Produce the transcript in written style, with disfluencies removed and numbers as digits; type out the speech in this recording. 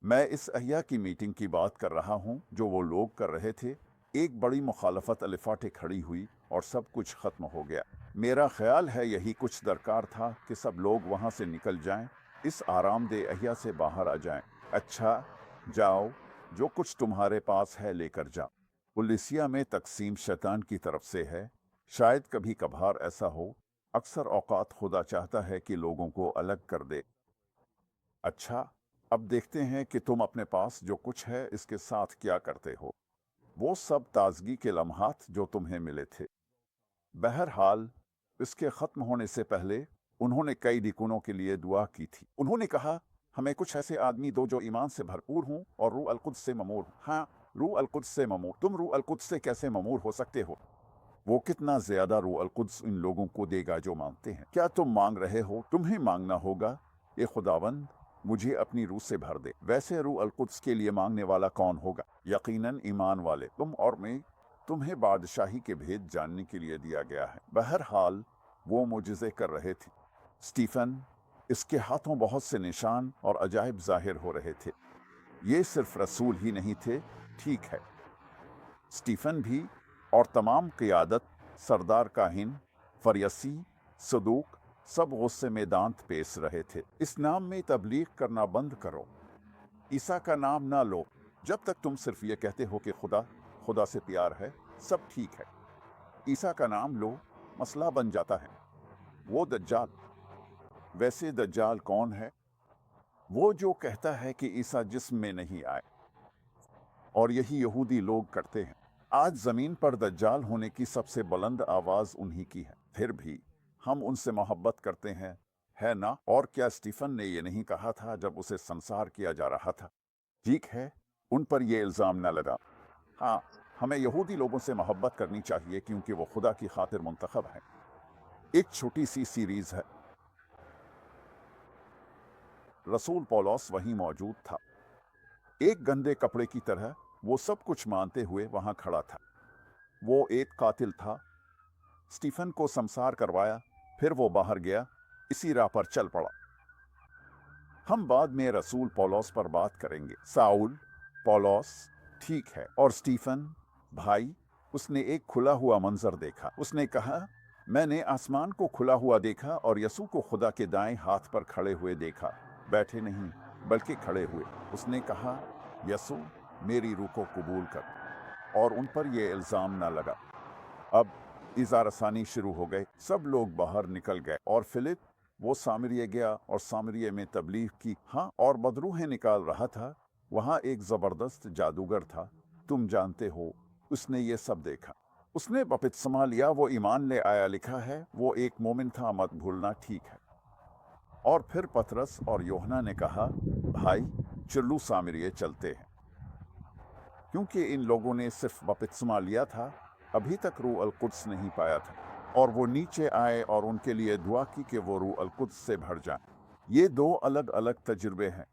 मैं इस अहिया की मीटिंग की बात कर रहा हूँ जो वो लोग कर रहे थे। एक बड़ी मुखालफत अलिफाटे खड़ी हुई और सब कुछ खत्म हो गया। मेरा ख्याल है यही कुछ दरकार था कि सब लोग वहां से निकल जाएं, इस आरामदेह अहिया से बाहर आ जाएं। अच्छा, जाओ, जो कुछ तुम्हारे पास है लेकर जाओ। पुलिसिया में तकसीम शैतान की तरफ से है। शायद कभी कभार ऐसा हो, अक्सर औकात खुदा चाहता है कि लोगों को अलग कर दे। अच्छा, अब देखते हैं कि तुम अपने पास जो कुछ है इसके साथ क्या करते हो। वो सब ताजगी के लम्हात जो तुम्हें मिले थे। बहरहाल, इसके खत्म होने से पहले उन्होंने कई दिकुनों के लिए दुआ की थी। उन्होंने कहा, हमें कुछ ऐसे आदमी दो जो ईमान से भरपूर हों और रूह अल-कुद्स से ममूर हों। हाँ, रूह अल-कुद्स से ममूर। तुम रूह अल-कुद्स से कैसे ममूर हो सकते हो? वो कितना ज्यादा रूह अल-कुद्स इन लोगों को देगा जो मांगते हैं। क्या तुम मांग रहे हो? तुम्हें मांगना होगा, ये खुदावंद मुझे अपनी रूह से भर दे। वैसे रूह अल-कुद्स के लिए मांगने वाला कौन होगा? यकीनन ईमान वाले। तुम और मैं। तुम्हें बादशाही के भेद जानने के लिए दिया गया है। बहरहाल, वो मुजज़े कर रहे थे। स्टीफन, इसके हाथों बहुत से निशान और अजायब जाहिर हो रहे थे। ये सिर्फ रसूल ही नहीं थे, ठीक है, स्टीफन भी, और तमाम क़ियादत, सरदार काहिन, फरियसी, सदूक, सब गुस्से में दांत पेश रहे थे। इस नाम में तबलीग करना बंद करो। ईसा का नाम ना लो। जब तक तुम सिर्फ ये कहते हो कि खुदा खुदा से प्यार है, सब ठीक है। ईसा का नाम लो, मसला बन जाता है। वो दज्जाल। वैसे दज्जाल कौन है? वो जो कहता है कि ईसा जिस्म में नहीं आए, और यही यहूदी लोग करते हैं। आज जमीन पर दज्जाल होने की सबसे बुलंद आवाज उन्हीं की है। फिर भी हम उनसे मोहब्बत करते हैं, है ना? और क्या स्टीफन ने ये नहीं कहा था जब उसे संसार किया जा रहा था? ठीक है, उन पर ये इल्जाम न लगा। हाँ, हमें यहूदी लोगों से मोहब्बत करनी चाहिए क्योंकि वो खुदा की खातिर मुंतखब हैं। एक छोटी सी सीरीज है। रसूल पौलुस वहीं मौजूद था, एक गंदे कपड़े की तरह। वो सब कुछ मानते हुए वहां खड़ा था। वो एक कातिल था। स्टीफन को संसार करवाया, फिर वो बाहर गया, इसी राह पर चल पड़ा। हम बाद में रसूल पौलुस पर बात करेंगे। साउल, पौलुस, ठीक है, और स्टीफन भाई, उसने एक खुला हुआ मंजर देखा। उसने कहा, मैंने आसमान को खुला हुआ देखा और यसू को खुदा के दाएं हाथ पर खड़े हुए देखा, बैठे नहीं बल्कि खड़े हुए। उसने कहा, यसू, मेरी रूह को कबूल कर। और उन पर यह इल्जाम न लगा। अब इज़ारसानी शुरू हो गए। सब लोग बाहर निकल गए और फिलिप, वो सामरिया गया और सामरिया में तबलीग की। हाँ, और बदरूहें निकाल रहा था। वहाँ एक जबरदस्त जादूगर था, तुम जानते हो। उसने ये सब देखा। उसने बपतिस्मा लिया, वो ईमान ले आया, लिखा है वो एक मोमिन था, मत भूलना, ठीक है। और फिर पतरस और योहना ने कहा, भाई चलो सामरिया चलते हैं। क्योंकि इन लोगों ने सिर्फ बपतिस्मा लिया था, अभी तक रूह अल-कुद्स नहीं पाया था। और वो नीचे आए और उनके लिए दुआ की कि वो रूह अल-कुद्स से भर जाए। ये दो अलग अलग तजुर्बे हैं।